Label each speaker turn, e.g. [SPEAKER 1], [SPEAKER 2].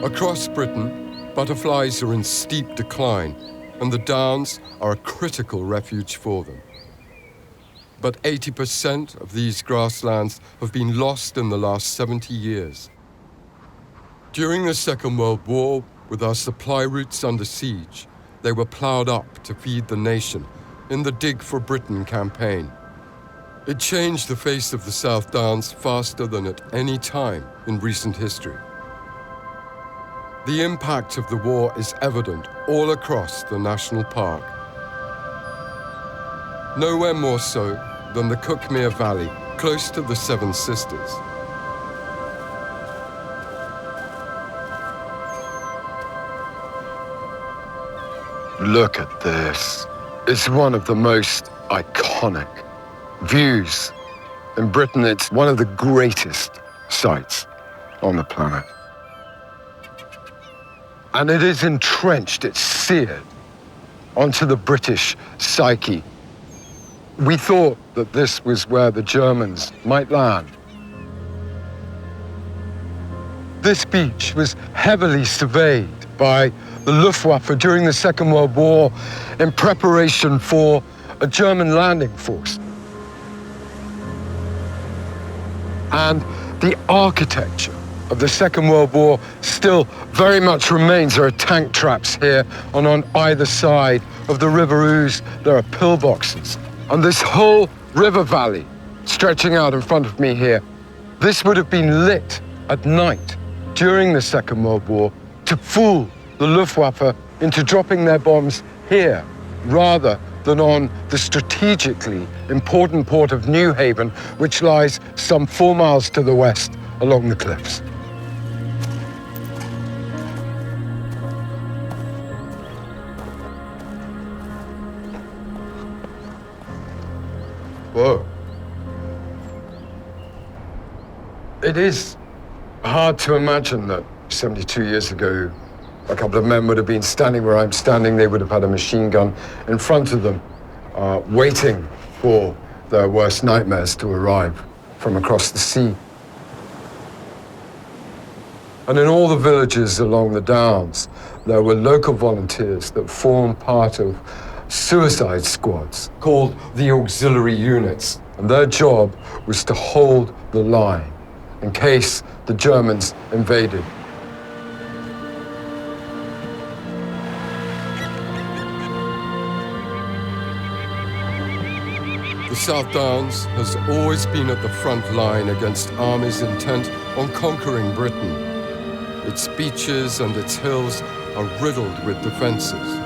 [SPEAKER 1] Across Britain, butterflies are in steep decline, and the Downs are a critical refuge for them. But 80% of these grasslands have been lost in the last 70 years. During the Second World War, with our supply routes under siege, they were ploughed up to feed the nation in the Dig for Britain campaign. It changed the face of the South Downs faster than at any time in recent history. The impact of the war is evident all across the national park. Nowhere more so than the Cuckmere Valley, close to the Seven Sisters.
[SPEAKER 2] Look at this. It's one of the most iconic views in Britain. It's one of the greatest sights on the planet. And it is entrenched, it's seared onto the British psyche. We thought that this was where the Germans might land. This beach was heavily surveyed by the Luftwaffe during the Second World War in preparation for a German landing force. And the architecture of the Second World War still very much remains. There are tank traps here, and on either side of the River Ouse, there are pillboxes. And this whole river valley stretching out in front of me here, this would have been lit at night during the Second World War to fool the Luftwaffe into dropping their bombs here rather than on the strategically important port of Newhaven, which lies some 4 miles to the west along the cliffs. Whoa. It is hard to imagine that 72 years ago, a couple of men would have been standing where I'm standing. They would have had a machine gun in front of them, waiting for their worst nightmares to arrive from across the sea. And in all the villages along the Downs, there were local volunteers that formed part of suicide squads called the auxiliary units. And their job was to hold the line in case the Germans invaded.
[SPEAKER 1] The South Downs has always been at the front line against armies intent on conquering Britain. Its beaches and its hills are riddled with defences.